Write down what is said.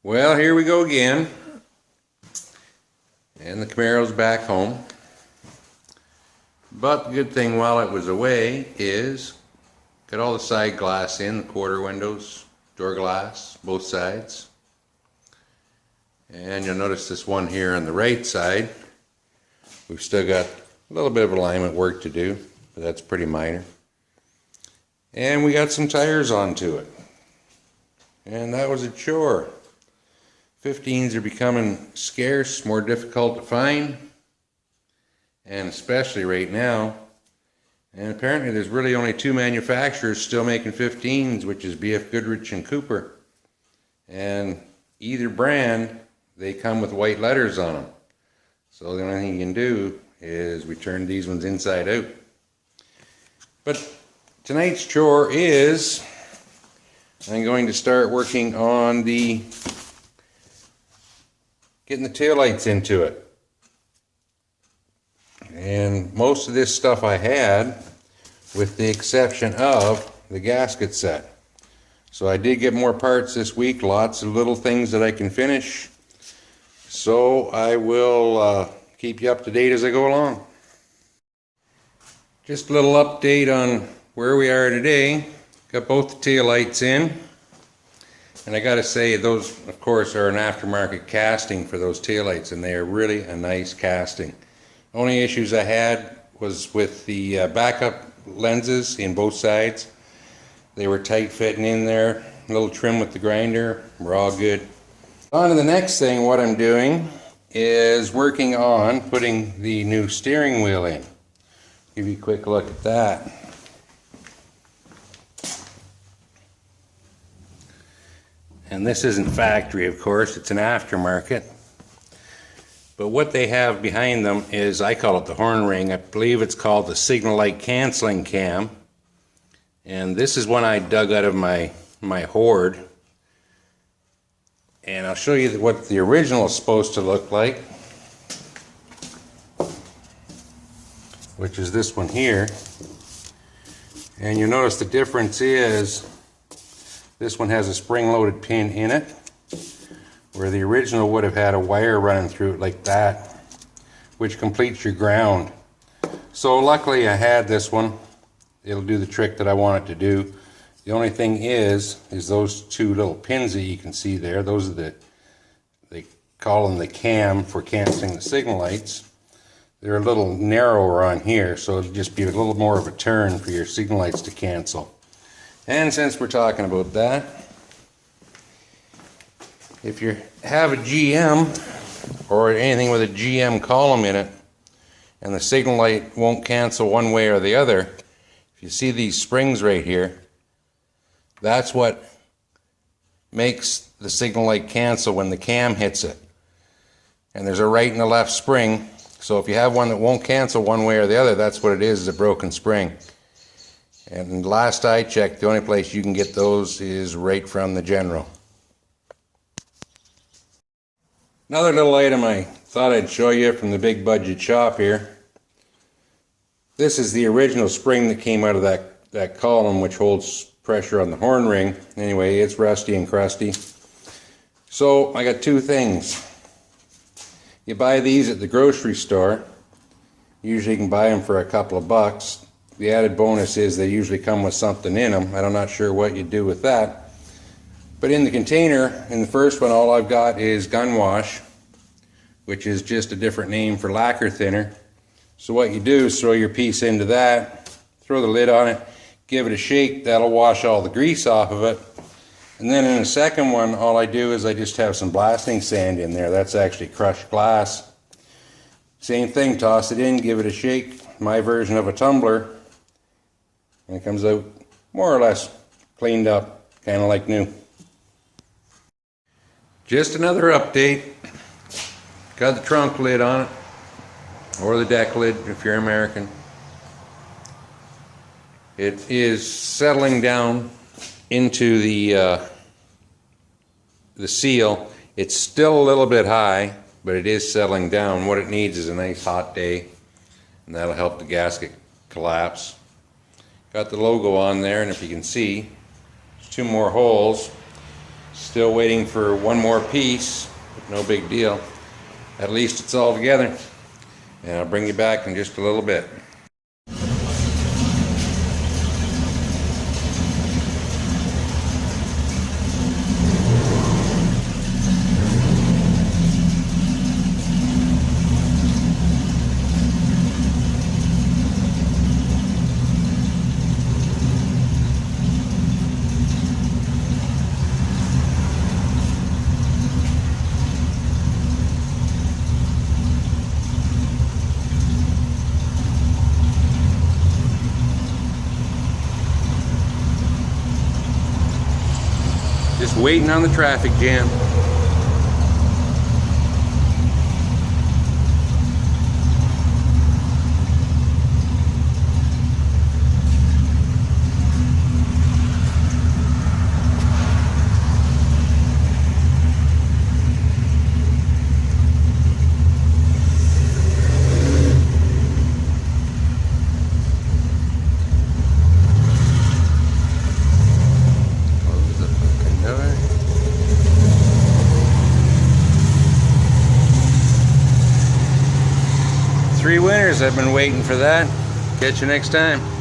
Well, here we go again, and the Camaro's back home. But the good thing while it was away is got all the side glass in, the quarter windows, door glass, both sides. And you'll notice this one here on the right side, we've still got a little bit of alignment work to do, but that's pretty minor. And we got some tires onto it, and that was a chore. 15s are becoming scarce, more difficult to find, and especially right now. And apparently there's really only two manufacturers still making 15s, which is BF Goodrich and Cooper. And either brand, they come with white letters on them. So the only thing you can do is we turn these ones inside out. But tonight's chore is I'm going to start working on getting the taillights into it. And most of this stuff I had, with the exception of the gasket set. So I did get more parts this week, lots of little things that I can finish. So I will keep you up to date as I go along. Just a little update on where we are today. Got both the taillights in. And I gotta say, those of course are an aftermarket casting for those taillights, and they are really a nice casting. Only issues I had was with the backup lenses in both sides. They were tight fitting in there, a little trim with the grinder, we're all good. On to the next thing, what I'm doing is working on putting the new steering wheel in. Give you a quick look at that. And this isn't factory, of course, it's an aftermarket. But what they have behind them is, I call it the horn ring. I believe it's called the signal light canceling cam. And this is one I dug out of my hoard. And I'll show you what the original is supposed to look like, which is this one here. And you'll notice the difference is this one has a spring-loaded pin in it, where the original would have had a wire running through it like that, which completes your ground. So luckily I had this one. It'll do the trick that I want it to do. The only thing is those two little pins that you can see there, those are they call them the cam for canceling the signal lights. They're a little narrower on here, so it'll just be a little more of a turn for your signal lights to cancel. And since we're talking about that, if you have a GM or anything with a GM column in it and the signal light won't cancel one way or the other, if you see these springs right here, that's what makes the signal light cancel when the cam hits it. And there's a right and a left spring, so if you have one that won't cancel one way or the other, that's what it is a broken spring. And last I checked, the only place you can get those is right from the General. Another little item I thought I'd show you from the big budget shop here. This is the original spring that came out of that column which holds pressure on the horn ring. Anyway, it's rusty and crusty. So I got two things. You buy these at the grocery store. Usually you can buy them for a couple of bucks. The added bonus is they usually come with something in them. I'm not sure what you do with that. But in the container, in the first one, all I've got is gun wash, which is just a different name for lacquer thinner. So what you do is throw your piece into that, throw the lid on it, give it a shake, that'll wash all the grease off of it. And then in the second one, all I do is I just have some blasting sand in there. That's actually crushed glass. Same thing, toss it in, give it a shake, my version of a tumbler, and it comes out more or less cleaned up, kind of like new. Just another update. Got the trunk lid on it, or the deck lid if you're American. It is settling down into the seal. It's still a little bit high, but it is settling down. What it needs is a nice hot day, and that'll help the gasket collapse. Got the logo on there, and if you can see, there's two more holes. Still waiting for one more piece, but no big deal. At least it's all together. And I'll bring you back in just a little bit. Just waiting on the traffic jam. Three winners. I've been waiting for that. Catch you next time.